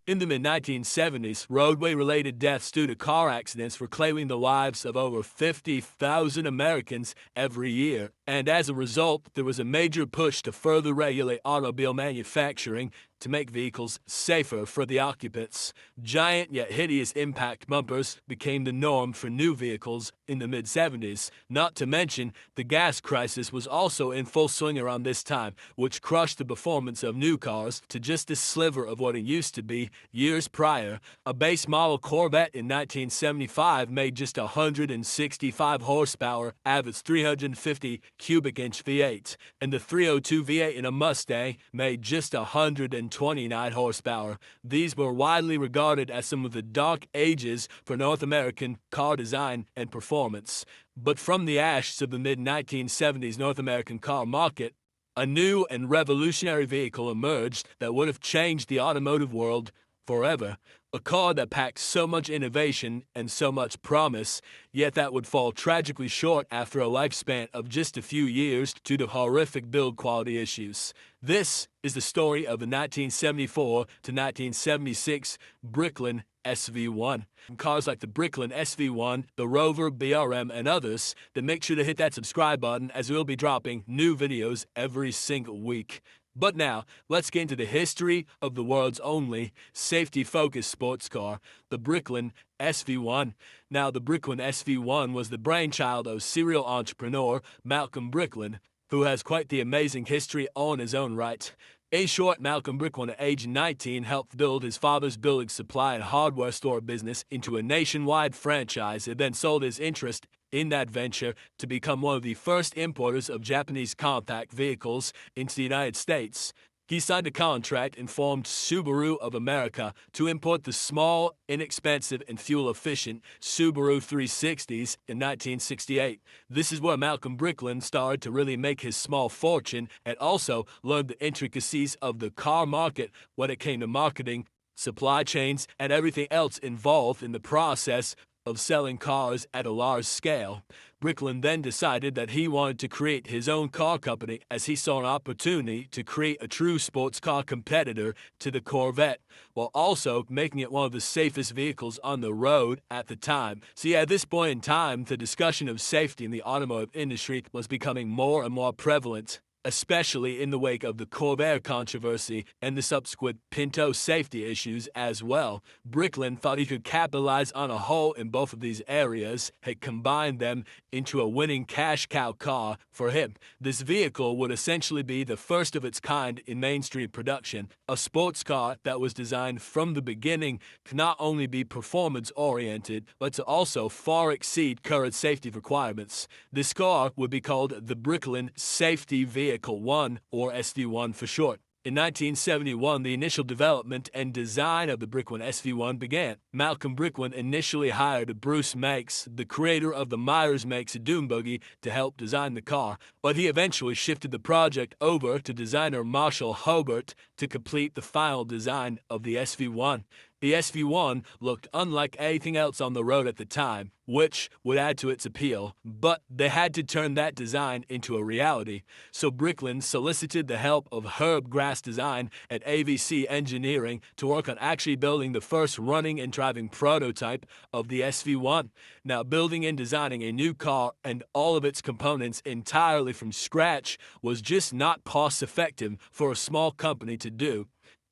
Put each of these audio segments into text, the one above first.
In the mid-1970s, roadway-related deaths due to car accidents were claiming the lives of over 50,000 Americans every year, and as a result, there was a major push to further regulate automobile manufacturing to make vehicles safer for the occupants. Giant yet hideous impact bumpers became the norm for new vehicles in the mid-70s. Not to mention, the gas crisis was also in full swing around this time, which crushed the performance of new cars to just a sliver of what it used to be years prior. A base model Corvette in 1975 made just 165 horsepower out of its 350 cubic inch V8, and the 302 V8 in a Mustang made just 129 horsepower. These were widely regarded as some of the dark ages for North American car design and performance. But from the ashes of the mid-1970s North American car market, a new and revolutionary vehicle emerged that would have changed the automotive world forever. A car that packed so much innovation and so much promise, yet that would fall tragically short after a lifespan of just a few years due to horrific build quality issues. This is the story of the 1974 to 1976 Bricklin SV1. Cars like the Bricklin SV1, the Rover, BRM, and others, then make sure to hit that subscribe button as we'll be dropping new videos every single week. But now, let's get into the history of the world's only safety-focused sports car, the Bricklin SV1. Now, the Bricklin SV1 was the brainchild of serial entrepreneur Malcolm Bricklin, who has quite the amazing history on his own right. In short, Malcolm Bricklin at age 19 helped build his father's building supply and hardware store business into a nationwide franchise and then sold his interest in that venture to become one of the first importers of Japanese compact vehicles into the United States. He signed a contract and formed Subaru of America to import the small, inexpensive, and fuel-efficient Subaru 360s in 1968. This is where Malcolm Bricklin started to really make his small fortune and also learned the intricacies of the car market when it came to marketing, supply chains, and everything else involved in the process of selling cars at a large scale. Bricklin then decided that he wanted to create his own car company as he saw an opportunity to create a true sports car competitor to the Corvette, while also making it one of the safest vehicles on the road at the time. See, at this point in time, the discussion of safety in the automotive industry was becoming more and more prevalent, especially in the wake of the Corvair controversy and the subsequent Pinto safety issues as well. Bricklin thought he could capitalize on a hole in both of these areas and combine them into a winning cash cow car for him. This vehicle would essentially be the first of its kind in mainstream production, a sports car that was designed from the beginning to not only be performance-oriented, but to also far exceed current safety requirements. This car would be called the Bricklin Safety Vehicle 1, or SD1 for short. In 1971, the initial development and design of the Bricklin SV1 began. Malcolm Bricklin initially hired Bruce Makes, the creator of the Myers-Makes Dune Buggy, to help design the car, but he eventually shifted the project over to designer Marshall Hobart to complete the final design of the SV1. The SV1 looked unlike anything else on the road at the time, which would add to its appeal, but they had to turn that design into a reality. So Bricklin solicited the help of Herb Grass Design at AVC Engineering to work on actually building the first running and driving prototype of the SV1. Now, building and designing a new car and all of its components entirely from scratch was just not cost-effective for a small company to do,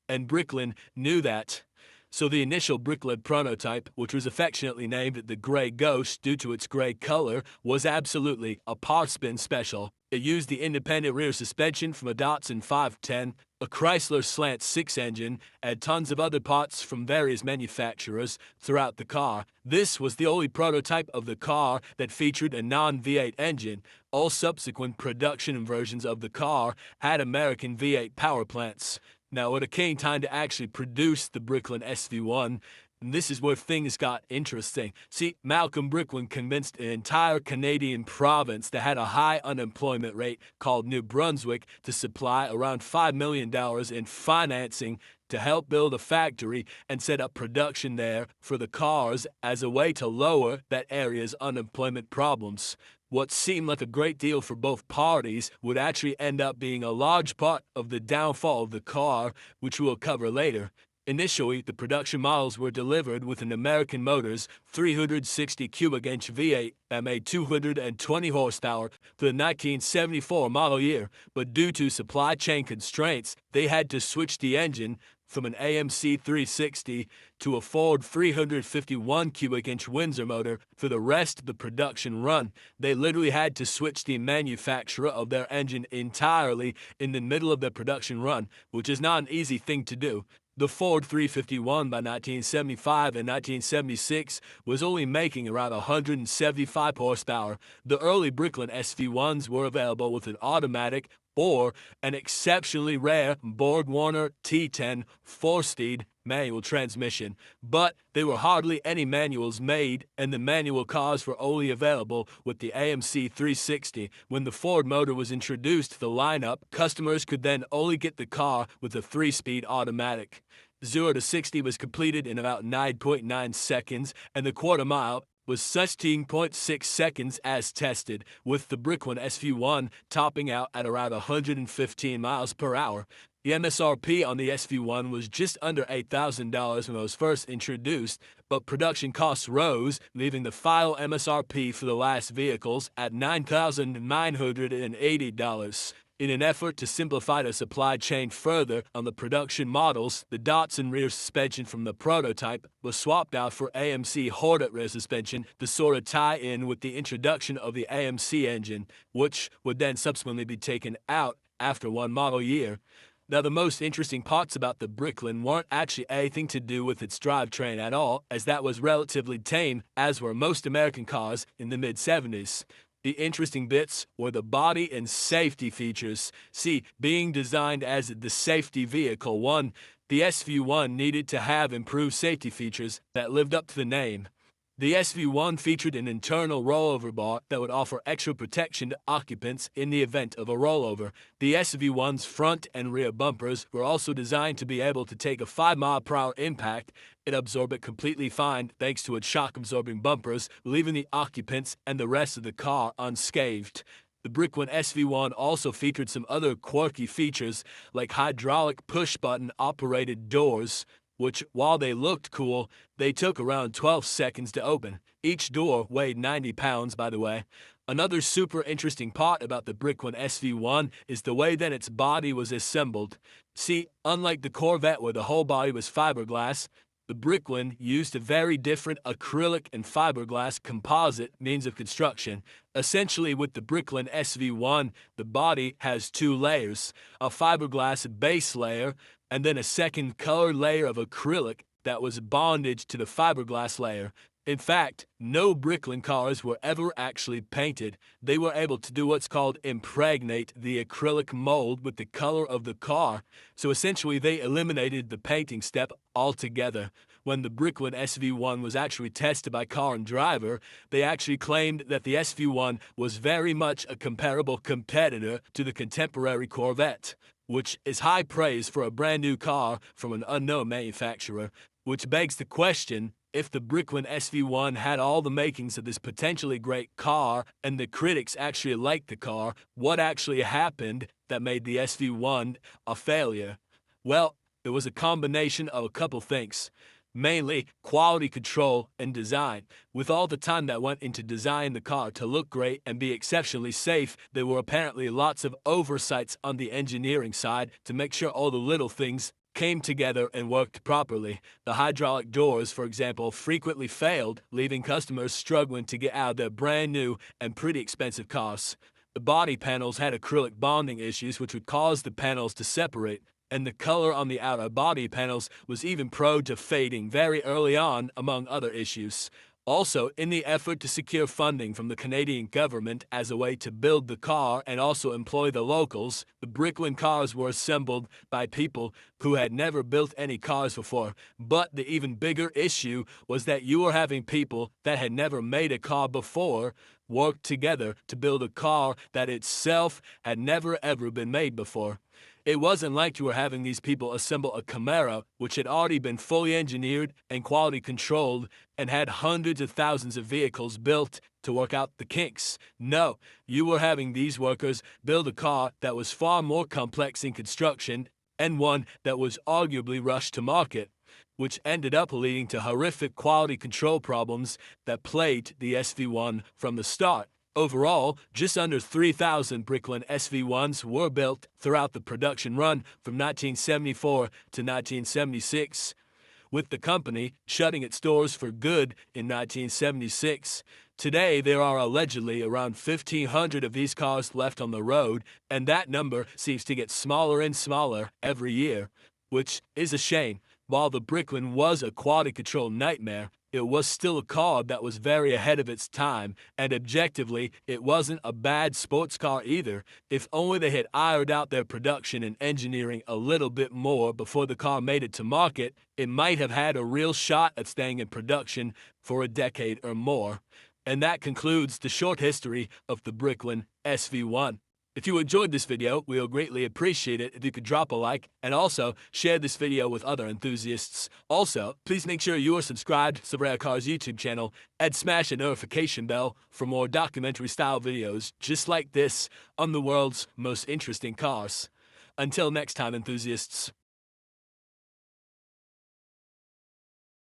and Bricklin knew that. So the initial Bricklin prototype, which was affectionately named the Gray Ghost due to its gray color, was absolutely a par spin special. It used the independent rear suspension from a Datsun 510, a Chrysler Slant 6 engine, and tons of other parts from various manufacturers throughout the car. This was the only prototype of the car that featured a non-V8 engine. All subsequent production versions of the car had American V8 power plants. Now, it came time to actually produce the Bricklin SV1, and this is where things got interesting. See, Malcolm Bricklin convinced an entire Canadian province that had a high unemployment rate called New Brunswick to supply around $5 million in financing to help build a factory and set up production there for the cars as a way to lower that area's unemployment problems. What seemed like a great deal for both parties would actually end up being a large part of the downfall of the car, which we'll cover later. Initially, the production models were delivered with an American Motors 360 cubic inch V8 that made 220 horsepower for the 1974 model year, but due to supply chain constraints, they had to switch the engine from an AMC 360 to a Ford 351 cubic inch Windsor motor for the rest of the production run. They literally had to switch the manufacturer of their engine entirely in the middle of their production run, which is not an easy thing to do. The Ford 351 by 1975 and 1976 was only making around 175 horsepower. The early Bricklin SV1s were available with an automatic or an exceptionally rare Borg-Warner T10 4-speed manual transmission, but there were hardly any manuals made, and the manual cars were only available with the AMC 360. When the Ford motor was introduced to the lineup, customers could then only get the car with a 3-speed automatic. 0 to 60 was completed in about 9.9 seconds, and the quarter mile was 16.6 seconds as tested, with the Bricklin SV1 topping out at around 115 miles per hour. The MSRP on the SV1 was just under $8,000 when it was first introduced, but production costs rose, leaving the final MSRP for the last vehicles at $9,980. In an effort to simplify the supply chain further on the production models, the Datsun rear suspension from the prototype was swapped out for AMC Hornet rear suspension to sort of tie in with the introduction of the AMC engine, which would then subsequently be taken out after one model year. Now, the most interesting parts about the Bricklin weren't actually anything to do with its drivetrain at all, as that was relatively tame, as were most American cars in the mid-70s. The interesting bits were the body and safety features. See, being designed as the safety vehicle, the SV1 needed to have improved safety features that lived up to the name. The SV1 featured an internal rollover bar that would offer extra protection to occupants in the event of a rollover. The SV1's front and rear bumpers were also designed to be able to take a 5-mile-per-hour impact and absorb it completely fine thanks to its shock-absorbing bumpers, leaving the occupants and the rest of the car unscathed. The Bricklin SV1 also featured some other quirky features like hydraulic push-button operated doors, which, while they looked cool, they took around 12 seconds to open. Each door weighed 90 pounds, by the way. Another super interesting part about the Bricklin SV1 is the way that its body was assembled. See, unlike the Corvette where the whole body was fiberglass, the Bricklin used a very different acrylic and fiberglass composite means of construction. Essentially, with the Bricklin SV1, the body has 2 layers, a fiberglass base layer and then a second colored layer of acrylic that was bonded to the fiberglass layer. In fact, no Bricklin cars were ever actually painted. They were able to do what's called impregnate the acrylic mold with the color of the car, so essentially they eliminated the painting step altogether. When the Bricklin SV1 was actually tested by Car and Driver, they actually claimed that the SV1 was very much a comparable competitor to the contemporary Corvette, which is high praise for a brand new car from an unknown manufacturer, which begs the question, if the Bricklin SV1 had all the makings of this potentially great car and the critics actually liked the car, what actually happened that made the SV1 a failure? Well, there was a combination of a couple things. Mainly quality control and design. With all the time that went into designing the car to look great and be exceptionally safe, there were apparently lots of oversights on the engineering side to make sure all the little things came together and worked properly. The hydraulic doors, for example, frequently failed, leaving customers struggling to get out of their brand new and pretty expensive cars. The body panels had acrylic bonding issues which would cause the panels to separate, and the color on the outer body panels was even prone to fading very early on, among other issues. Also, in the effort to secure funding from the Canadian government as a way to build the car and also employ the locals, the Bricklin cars were assembled by people who had never built any cars before. But the even bigger issue was that you were having people that had never made a car before work together to build a car that itself had never ever been made before. It wasn't like you were having these people assemble a Camaro, which had already been fully engineered and quality controlled and had hundreds of thousands of vehicles built to work out the kinks. No, you were having these workers build a car that was far more complex in construction and one that was arguably rushed to market, which ended up leading to horrific quality control problems that plagued the SV1 from the start. Overall, just under 3,000 Bricklin SV1s were built throughout the production run from 1974 to 1976, with the company shutting its doors for good in 1976. Today, there are allegedly around 1,500 of these cars left on the road, and that number seems to get smaller and smaller every year, which is a shame. While the Bricklin was a quality control nightmare, it was still a car that was very ahead of its time, and objectively, it wasn't a bad sports car either. If only they had ironed out their production and engineering a little bit more before the car made it to market, it might have had a real shot at staying in production for a decade or more. And that concludes the short history of the Bricklin SV1. If you enjoyed this video, we'll greatly appreciate it if you could drop a like and also share this video with other enthusiasts. Also, please make sure you are subscribed to Rare Cars YouTube channel and smash the notification bell for more documentary-style videos just like this on the world's most interesting cars. Until next time, enthusiasts.